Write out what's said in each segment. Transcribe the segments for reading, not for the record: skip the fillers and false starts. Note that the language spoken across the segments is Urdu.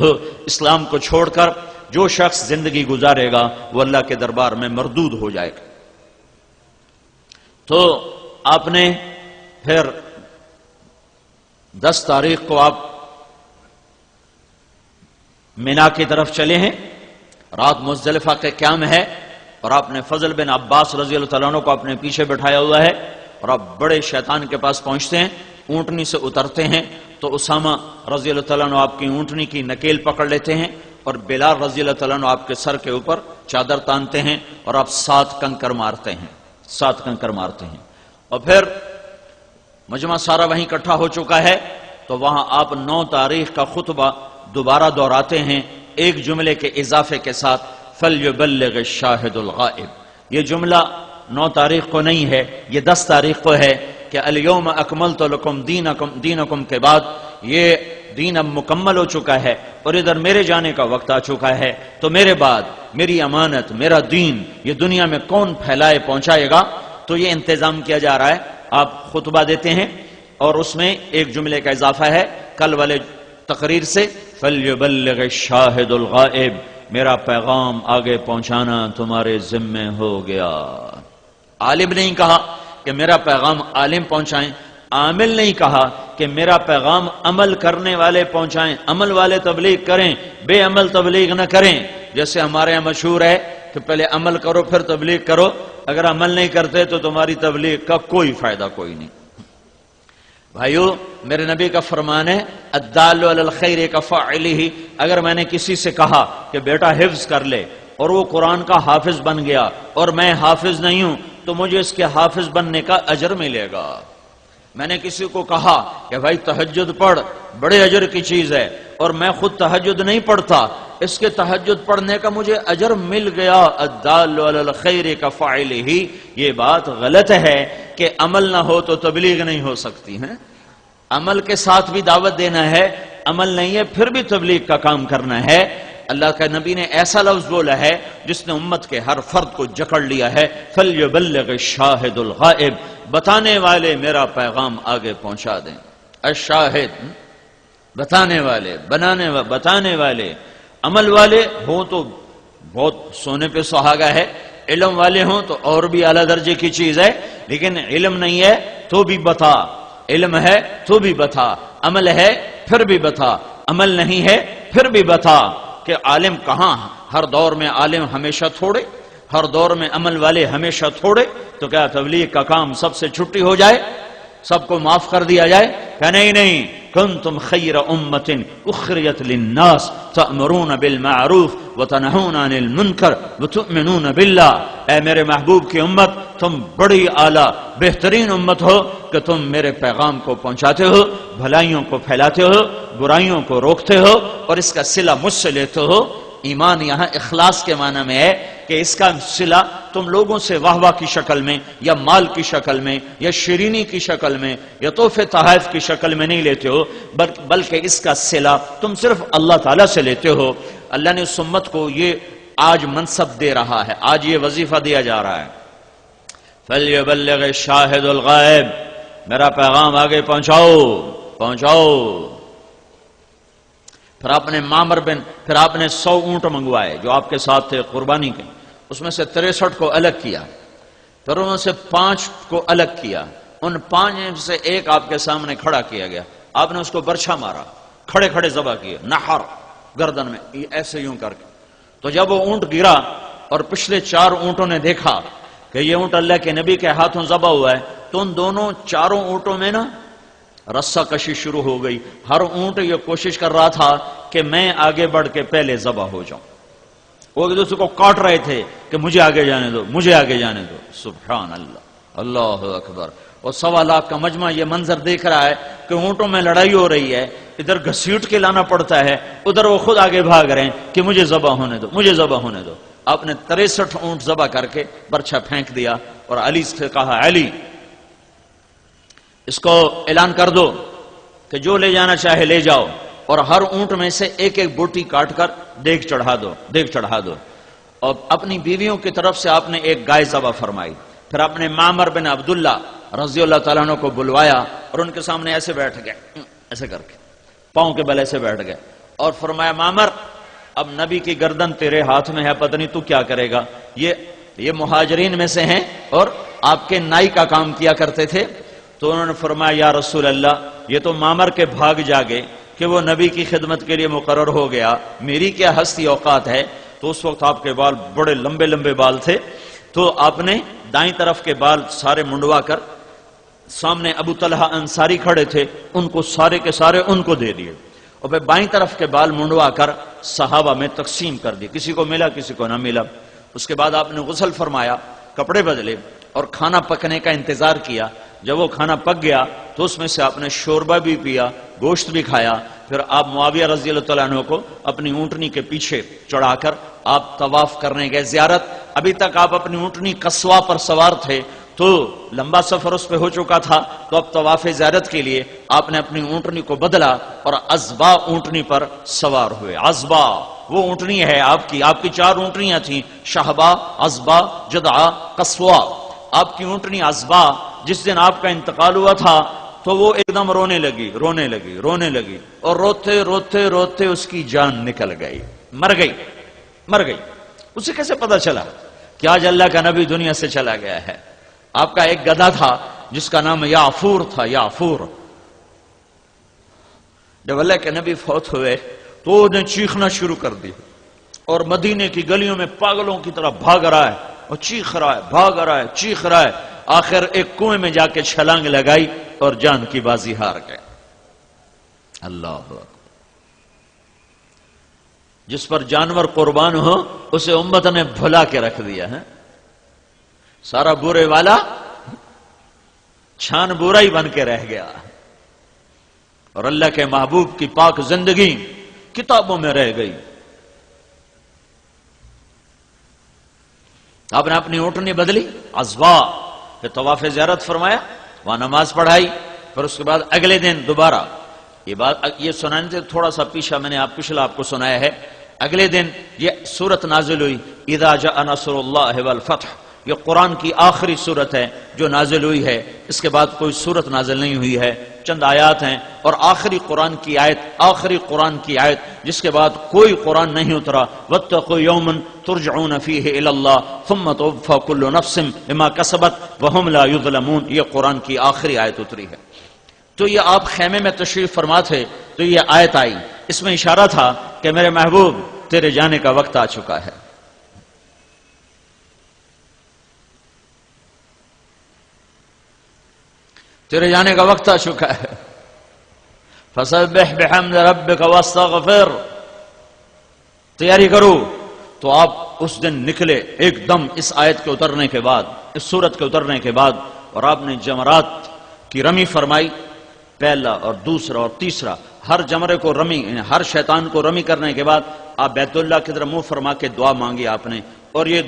اسلام کو چھوڑ کر جو شخص زندگی گزارے گا وہ اللہ کے دربار میں مردود ہو جائے گا۔ تو آپ نے پھر 10 تاریخ کو آپ مینا کی طرف چلے ہیں، رات مزدلفہ کے قیام ہے، اور آپ نے فضل بن عباس رضی اللہ تعالیٰ عنہ کو اپنے پیچھے بٹھایا ہوا ہے، اور آپ بڑے شیطان کے پاس پہنچتے ہیں، اونٹنی سے اترتے ہیں تو اسامہ رضی اللہ تعالیٰ عنہ آپ کی اونٹنی کی نکیل پکڑ لیتے ہیں، اور بلال رضی اللہ تعالیٰ عنہ آپ کے سر کے اوپر چادر تانتے ہیں، اور آپ 7 کنکر مارتے ہیں، 7 کنکر مارتے ہیں۔ اور پھر مجمع سارا وہیں اکٹھا ہو چکا ہے، تو وہاں آپ 9 تاریخ کا خطبہ دوبارہ دہراتے ہیں ایک جملے کے اضافے کے ساتھ، فَلْيُبَلِّغِ الشَّاهِدُ الْغَائِبُ۔ یہ جملہ 9 تاریخ کو نہیں ہے، یہ 10 تاریخ کو ہے کہ الْيَوْمَ أَكْمَلْتُ لَكُمْ دِينَكُمْ کے بعد یہ دین اب مکمل ہو چکا ہے اور ادھر میرے جانے کا وقت آ چکا ہے، تو میرے بعد میری امانت، میرا دین یہ دنیا میں کون پھیلائے پہنچائے گا؟ تو یہ انتظام کیا جا رہا ہے۔ آپ خطبہ دیتے ہیں اور اس میں ایک جملے کا اضافہ ہے کل والے تقریر سے، فَلْيُبَلِّغِ الشَّاهِدُ الْغَائِبُ، میرا پیغام آگے پہنچانا تمہارے ذمے ہو گیا۔ عالم نہیں کہا کہ میرا پیغام عالم پہنچائیں، عامل نہیں کہا کہ میرا پیغام عمل کرنے والے پہنچائیں، عمل والے تبلیغ کریں، بے عمل تبلیغ نہ کریں۔ جیسے ہمارے یہاں مشہور ہے کہ پہلے عمل کرو پھر تبلیغ کرو، اگر عمل نہیں کرتے تو تمہاری تبلیغ کا کوئی فائدہ کوئی نہیں۔ بھائیو، میرے نبی کا فرمان ہے الدال علی الخیر کفاعلہ، اگر میں نے کسی سے کہا کہ بیٹا حفظ کر لے اور وہ قرآن کا حافظ بن گیا اور میں حافظ نہیں ہوں تو مجھے اس کے حافظ بننے کا اجر ملے گا۔ میں نے کسی کو کہا کہ بھائی تہجد پڑھ، بڑے اجر کی چیز ہے، اور میں خود تہجد نہیں پڑھتا، اس کے تہجد پڑھنے کا مجھے اجر مل گیا، الدال علی الخیر کفاعلہ۔ یہ بات غلط ہے کہ عمل نہ ہو تو تبلیغ نہیں ہو سکتی ہے، عمل کے ساتھ بھی دعوت دینا ہے، عمل نہیں ہے پھر بھی تبلیغ کا کام کرنا ہے۔ اللہ کا نبی نے ایسا لفظ بولا ہے جس نے امت کے ہر فرد کو جکڑ لیا ہے، فَلْيُبَلِّغِ الشَّاهِدُ الْغَائِبُ، بتانے والے میرا پیغام آگے پہنچا دیں۔ الشاہد، بتانے والے، بتانے والے، عمل والے ہوں تو بہت سونے پہ سہاگا ہے، علم والے ہوں تو اور بھی اعلیٰ درجے کی چیز ہے، لیکن علم نہیں ہے تو بھی بتا، علم ہے تو بھی بتا، عمل ہے پھر بھی بتا، عمل نہیں ہے پھر بھی بتا۔ کہ عالم کہاں، ہر دور میں عالم ہمیشہ تھوڑے، ہر دور میں عمل والے ہمیشہ تھوڑے، تو کیا تبلیغ کا کام سب سے چھٹی ہو جائے، سب کو معاف کر دیا جائے؟ کہ نہیں، کنتم خیر امت اخرجت للناس تأمرون بالمعروف وتنہون عن المنکر وتؤمنون باللہ۔ اے میرے محبوب کی امت، تم بڑی اعلیٰ بہترین امت ہو کہ تم میرے پیغام کو پہنچاتے ہو، بھلائیوں کو پھیلاتے ہو، برائیوں کو روکتے ہو، اور اس کا صلہ مجھ سے لیتے ہو۔ ایمان یہاں اخلاص کے معنی میں ہے کہ اس کا صلہ تم لوگوں سے واہ واہ کی شکل میں یا مال کی شکل میں یا شیرینی کی شکل میں یا تحفے تحائف کی شکل میں نہیں لیتے ہو، بلکہ اس کا صلہ تم صرف اللہ تعالیٰ سے لیتے ہو۔ اللہ نے اس امت کو یہ آج منصب دے رہا ہے، آج یہ وظیفہ دیا جا رہا ہے، فَلْيُبَلِّغِ الشَّاهِدُ الْغَائِبُ، میرا پیغام آگے پہنچاؤ۔ پھر آپ نے 100 اونٹ منگوائے جو آپ کے ساتھ تھے قربانی کے، اس میں سے 63 کو الگ کیا، پھر انہوں سے 5 کو الگ کیا، ان 5 میں سے ایک آپ کے سامنے کھڑا کیا گیا، آپ نے اس کو برچھا مارا، کھڑے ذبح کیے، نحر گردن میں ایسے یوں کر کے۔ تو جب وہ اونٹ گرا اور پچھلے 4 اونٹوں نے دیکھا کہ یہ اونٹ اللہ کے نبی کے ہاتھوں ذبح ہوا ہے، تو ان دونوں 4 اونٹوں میں نا رسہ کشی شروع ہو گئی۔ ہر اونٹ یہ کوشش کر رہا تھا کہ میں آگے بڑھ کے پہلے ذبح ہو جاؤں، وہ ایک دوسرے کو کاٹ رہے تھے کہ مجھے آگے جانے دو۔ سبحان اللہ، اللہ اکبر۔ اور 1.25 لاکھ کا مجمع یہ منظر دیکھ رہا ہے کہ اونٹوں میں لڑائی ہو رہی ہے، ادھر گھسیٹ کے لانا پڑتا ہے، ادھر وہ خود آگے بھاگ رہے ہیں کہ مجھے ذبح ہونے دو۔ آپ نے 63 اونٹ ذبح کر کے برچھا پھینک دیا اور علی سے کہا، علی اس کو اعلان کر دو کہ جو لے جانا چاہے لے جاؤ، اور ہر اونٹ میں سے ایک بوٹی کاٹ کر دیگ چڑھا دو۔ اور اپنی بیویوں کی طرف سے آپ نے ایک گائے ذبح فرمائی۔ پھر آپ نے معمر بن عبداللہ رضی اللہ تعالیٰ عنہ کو بلوایا اور ان کے سامنے ایسے بیٹھ گئے، ایسے کر کے پاؤں کے بل ایسے بیٹھ گئے، اور فرمایا معمر اب نبی کی گردن تیرے ہاتھ میں ہے، پتہ نہیں تو کیا کرے گا. یہ مہاجرین میں سے ہیں اور آپ کے نائی کا کام کیا کرتے تھے. تو انہوں نے فرمایا یا رسول اللہ یہ تو معمر کے بھاگ جاگے کہ وہ نبی کی خدمت کے لیے مقرر ہو گیا، میری کیا ہستی اوقات ہے. تو اس وقت آپ کے بال بڑے لمبے لمبے بال تھے، تو آپ نے دائیں طرف کے بال سارے منڈوا کر، سامنے ابو طلحہ انصاری کھڑے تھے، ان کو سارے کے سارے ان کو دے دیے، اور پھر بائیں طرف کے بال منڈوا کر صحابہ میں تقسیم کر دیے، کسی کو ملا کسی کو نہ ملا. اس کے بعد آپ نے غسل فرمایا، کپڑے بدلے اور کھانا پکنے کا انتظار کیا. جب وہ کھانا پک گیا تو اس میں سے آپ نے شوربہ بھی پیا، گوشت بھی کھایا. پھر آپ معاویہ رضی اللہ تعالیٰ عنہ کو اپنی اونٹنی کے پیچھے چڑھا کر آپ طواف کرنے گئے. زیارت، ابھی تک آپ اپنی اونٹنی قصوہ پر سوار تھے تو لمبا سفر اس پہ ہو چکا تھا، تو اب طواف زیارت کے لیے آپ نے اپنی اونٹنی کو بدلا اور عزبا اونٹنی پر سوار ہوئے. عزبا وہ اونٹنی ہے آپ کی 4 اونٹنیاں تھیں، شہبا، عزبا، جدعا، قصوہ. آپ کی اونٹنی عزبا جس دن آپ کا انتقال ہوا تھا تو وہ ایک دم رونے لگی اور روتے اس کی جان نکل گئی، مر گئی. اسے کیسے پتا چلا کہ آج اللہ کا نبی دنیا سے چلا گیا ہے؟ آپ کا ایک گدھا تھا جس کا نام یعفور تھا. یعفور جب اللہ کے نبی فوت ہوئے تو انہیں چیخنا شروع کر دی اور مدینے کی گلیوں میں پاگلوں کی طرح بھاگ رہا ہے اور چیخ رہا ہے. آخر ایک کنویں میں جا کے چھلانگ لگائی اور جان کی بازی ہار گئے. اللہ اکبر. جس پر جانور قربان ہو اسے امت نے بھلا کے رکھ دیا ہے. سارا برے والا چھان برا ہی بن کے رہ گیا اور اللہ کے محبوب کی پاک زندگی کتابوں میں رہ گئی. آپ نے اپنی اونٹنی بدلی، عزبا، پھر طواف زیارت فرمایا، وہاں نماز پڑھائی. پھر اس کے بعد اگلے دن دوبارہ یہ سنانے سے تھوڑا سا پیچھا میں نے پچھلا آپ کو سنایا ہے. اگلے دن یہ سورت نازل ہوئی، اذا جاء نصر اللہ والفتح. یہ قرآن کی آخری سورت ہے جو نازل ہوئی ہے. اس کے بعد کوئی سورت نازل نہیں ہوئی ہے، چند آیات ہیں، اور آخری قرآن کی آیت جس کے بعد کوئی قرآن نہیں اترا. واتقوا یوما ترجعون فیہ الی اللہ ثم توفی کل نفس بما کسبت وہم لا یظلمون. یہ قرآن کی آخری آیت اتری ہے. تو یہ آپ خیمے میں تشریف فرما تھے تو یہ آیت آئی، اس میں اشارہ تھا کہ میرے محبوب تیرے جانے کا وقت آ چکا ہے. تیرے جانے کا وقت آ چکا ہے. فسبح بحمد ربک واستغفر. تیاری کرو. تو آپ اس دن نکلے ایک دم اس آیت کے اترنے کے بعد، اس سورت کے اترنے کے بعد، اور آپ نے جمرات کی رمی فرمائی، پہلا اور دوسرا اور تیسرا. ہر جمرے کو رمی، ہر شیطان کو رمی کرنے کے بعد آپ بیت اللہ کی طرف منہ فرما کے دعا مانگی آپ نے. اور یہ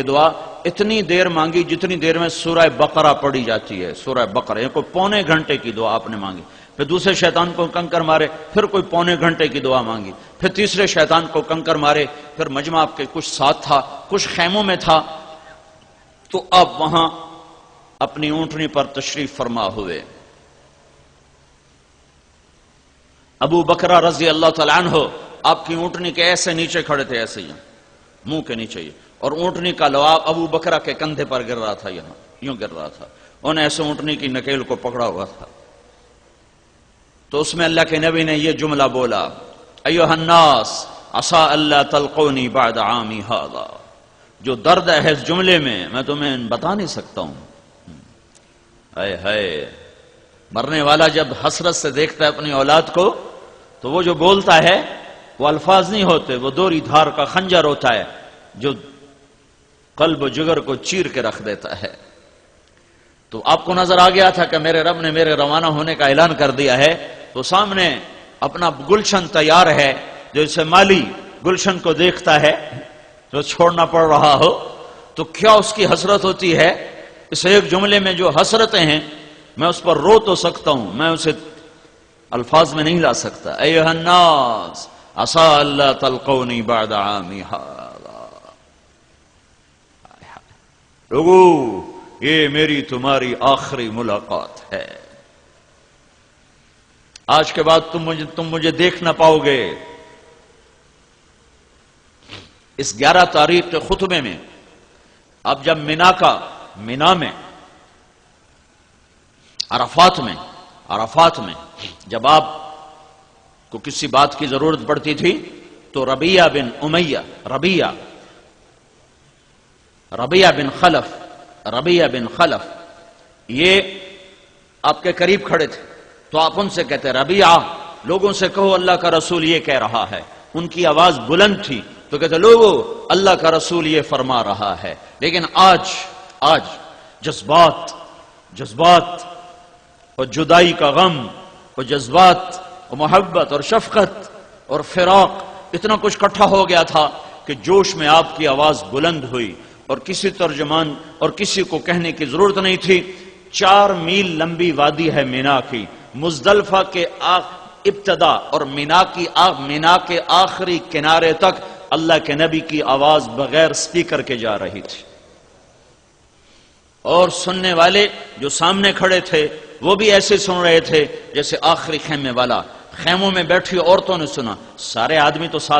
دعا اتنی دیر مانگی جتنی دیر میں سورہ بقرہ پڑھی جاتی ہے. سورہ بقرہ یہ کوئی پونے گھنٹے کی دعا آپ نے مانگی. پھر دوسرے شیطان کو کنکر مارے، پھر کوئی پونے گھنٹے کی دعا مانگی. پھر تیسرے شیطان کو کنکر مارے. پھر مجمع آپ کے کچھ ساتھ تھا، کچھ خیموں میں تھا، تو آپ وہاں اپنی اونٹنی پر تشریف فرما ہوئے. ابو بکرہ رضی اللہ تعالیٰ عنہ آپ کی اونٹنی کے ایسے نیچے کھڑے تھے، ایسے ہی منہ کے نیچے ہی، اور اونٹنی کا لعاب ابو بکرہ کے کندھے پر گر رہا تھا، یہاں یوں گر رہا تھا. انہوں نے ایسے اونٹنی کی نکیل کو پکڑا ہوا تھا. تو اس میں اللہ کے نبی نے یہ جملہ بولا، ایھا الناس عسى الا تلقوني بعد عامی ھذا. جو درد ہے اس جملے میں تمہیں بتا نہیں سکتا ہوں. اے ہائے، مرنے والا جب حسرت سے دیکھتا ہے اپنی اولاد کو تو وہ جو بولتا ہے وہ الفاظ نہیں ہوتے، وہ دوری دھار کا خنجر ہوتا ہے جو قلب و جگر کو چیر کے رکھ دیتا ہے. تو آپ کو نظر آ گیا تھا کہ میرے رب نے میرے روانہ ہونے کا اعلان کر دیا ہے. تو سامنے اپنا گلشن تیار ہے، جیسے مالی گلشن کو دیکھتا ہے جو چھوڑنا پڑ رہا ہو تو کیا اس کی حسرت ہوتی ہے. اس ایک جملے میں جو حسرتیں ہیں میں اس پر رو تو سکتا ہوں، میں اسے الفاظ میں نہیں لا سکتا. ایھا الناس عسى الا تلقوني بعد عامی ھذا. لوگو، یہ میری تمہاری آخری ملاقات ہے. آج کے بعد تم مجھے دیکھ نہ پاؤ گے. اس 11 تاریخ کے خطبے میں اب جب مینا میں عرفات میں جب آپ کو کسی بات کی ضرورت پڑتی تھی تو ربیہ بن خلف یہ آپ کے قریب کھڑے تھے، تو آپ ان سے کہتے ربیعہ لوگوں سے کہو اللہ کا رسول یہ کہہ رہا ہے. ان کی آواز بلند تھی تو کہتے لوگو اللہ کا رسول یہ فرما رہا ہے. لیکن آج جذبات اور جدائی کا غم اور جذبات اور محبت اور شفقت اور فراق اتنا کچھ اکٹھا ہو گیا تھا کہ جوش میں آپ کی آواز بلند ہوئی اور کسی ترجمان اور کسی کو کہنے کی ضرورت نہیں تھی. 4 میل لمبی وادی ہے مینا کی، مزدلفہ کے ابتدا اور مینا کے آخری کنارے تک اللہ کے نبی کی آواز بغیر سپیکر کے جا رہی تھی، اور سننے والے جو سامنے کھڑے تھے وہ بھی ایسے سن رہے تھے جیسے آخری خیمے والا. خیموں میں بیٹھی عورتوں نے سنا، سارے آدمی تو ساتھ